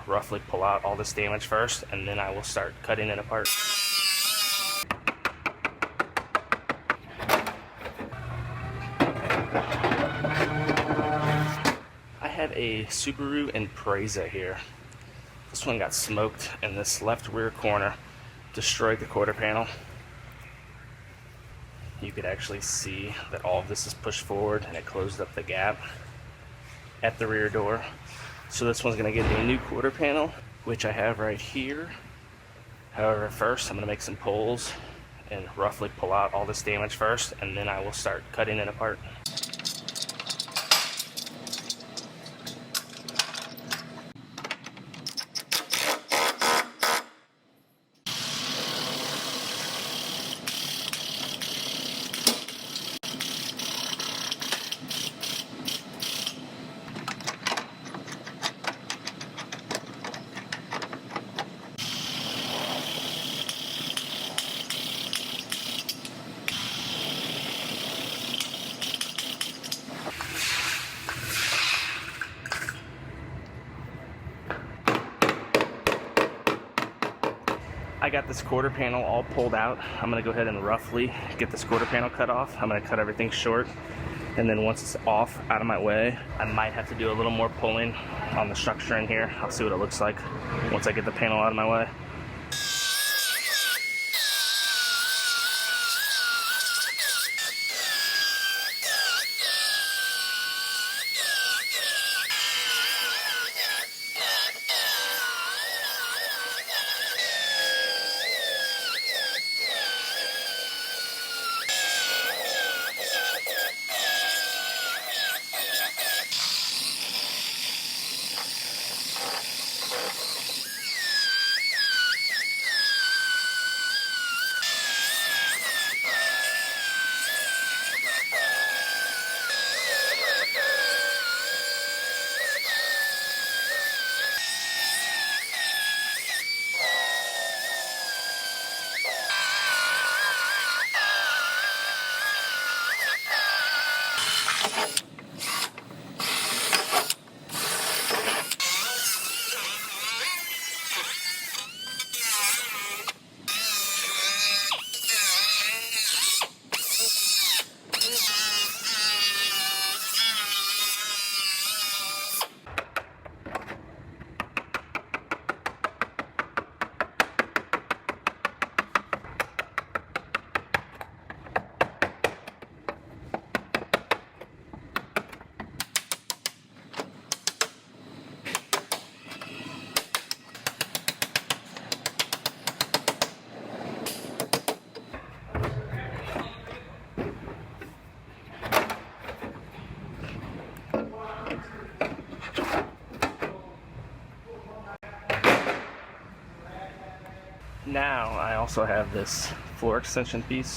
roughly pull out all this damage first, and then I will start cutting it apart. I have a Subaru Impreza here. This one got smoked in this left rear corner, destroyed the quarter panel. You could actually see that all of this is pushed forward and it closed up the gap at the rear door. So this one's going to get a new quarter panel, which I have right here. However, first I'm going to make some pulls and roughly pull out all this damage first, and then I will start cutting it apart. I got this quarter panel all pulled out. I'm going to go ahead and roughly get this quarter panel cut off. I'm going to cut everything short, and then once it's off, out of my way, I might have to do a little more pulling on the structure in here. I'll see what it looks like once I get the panel out of my way. Now I also have this floor extension piece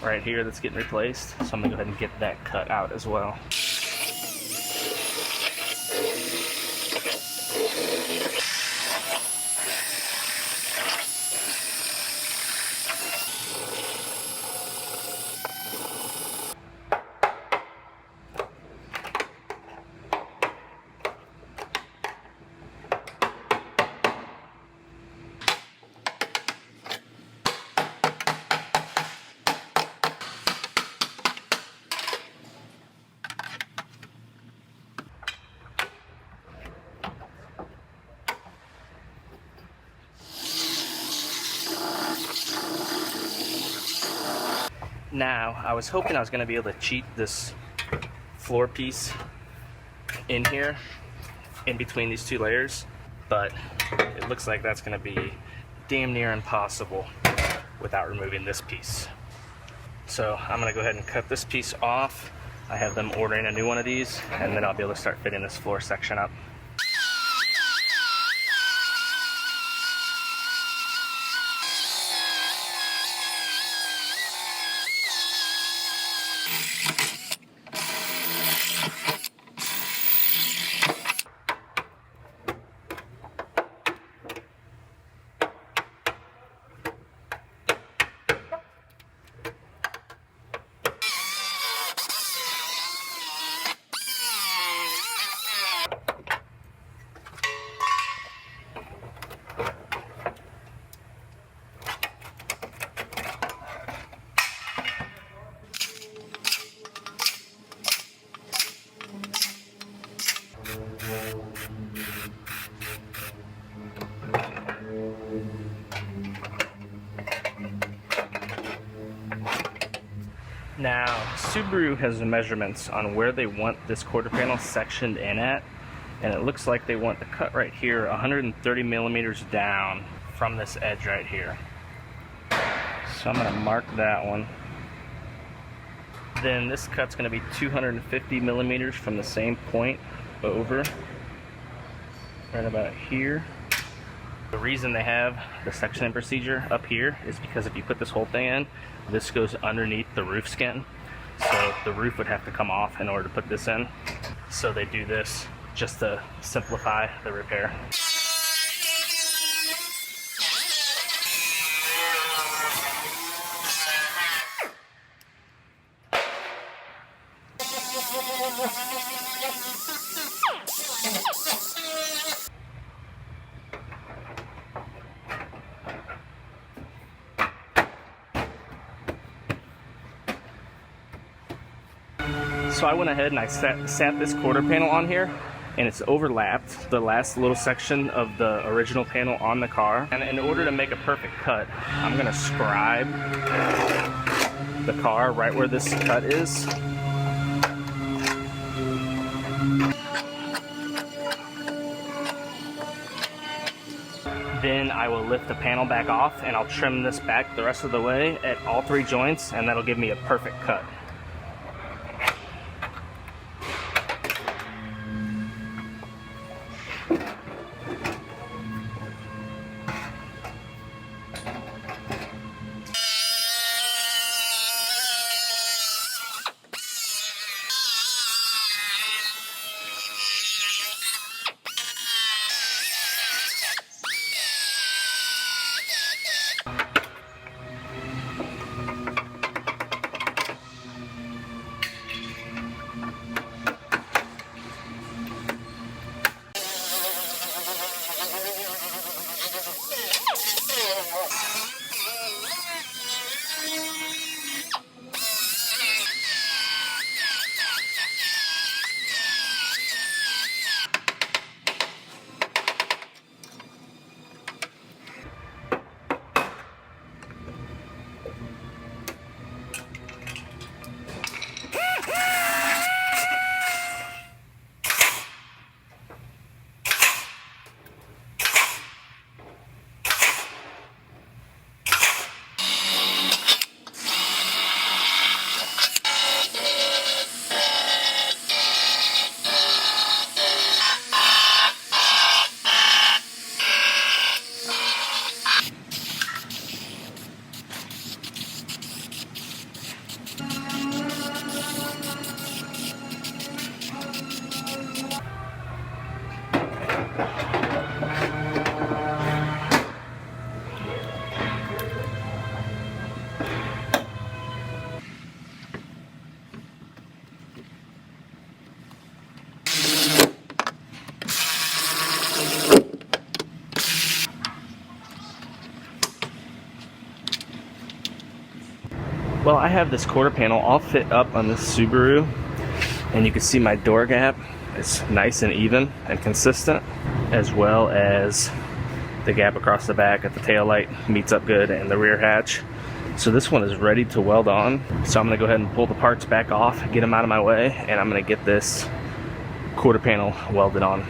right here that's getting replaced, so I'm going to go ahead and get that cut out as well. Now, I was hoping I was going to be able to cheat this floor piece in here, in between these two layers, but it looks like that's going to be damn near impossible without removing this piece. So I'm going to go ahead and cut this piece off. I have them ordering a new one of these, and then I'll be able to start fitting this floor section up. Subaru has the measurements on where they want this quarter panel sectioned in at, and it looks like they want the cut right here 130 millimeters down from this edge right here. So I'm going to mark that one. Then this cut's going to be 250 millimeters from the same point over, right about here. The reason they have the sectioning procedure up here is because if you put this whole thing in, this goes underneath the roof skin. So the roof would have to come off in order to put this in. So they do this just to simplify the repair. So I went ahead and I sat this quarter panel on here, and it's overlapped the last little section of the original panel on the car. And in order to make a perfect cut, I'm gonna scribe the car right where this cut is. Then I will lift the panel back off and I'll trim this back the rest of the way at all three joints, and that'll give me a perfect cut. Well, I have this quarter panel all fit up on this Subaru, and you can see my door gap is nice and even and consistent, as well as the gap across the back at the tail light meets up good, and the rear hatch. So this one is ready to weld on. So I'm gonna go ahead and pull the parts back off, get them out of my way, and I'm gonna get this quarter panel welded on.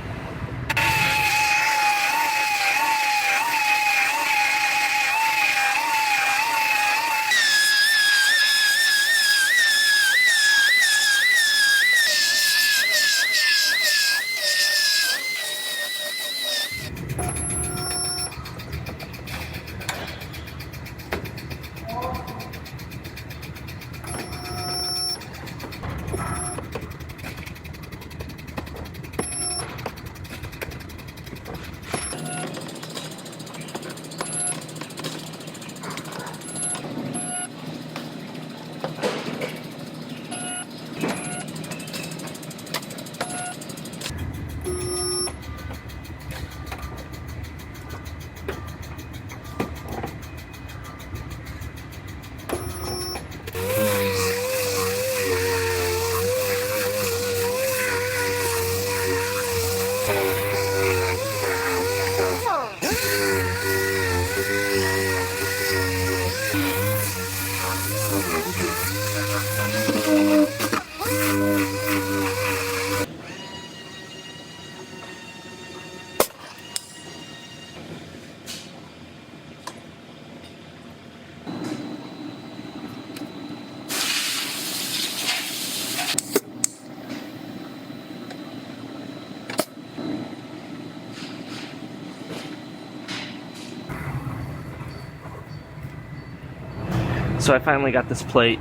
So I finally got this plate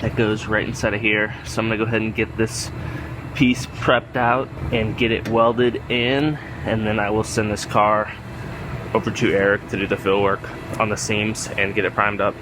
that goes right inside of here. So I'm gonna go ahead and get this piece prepped out and get it welded in, and then I will send this car over to Eric to do the fill work on the seams and get it primed up.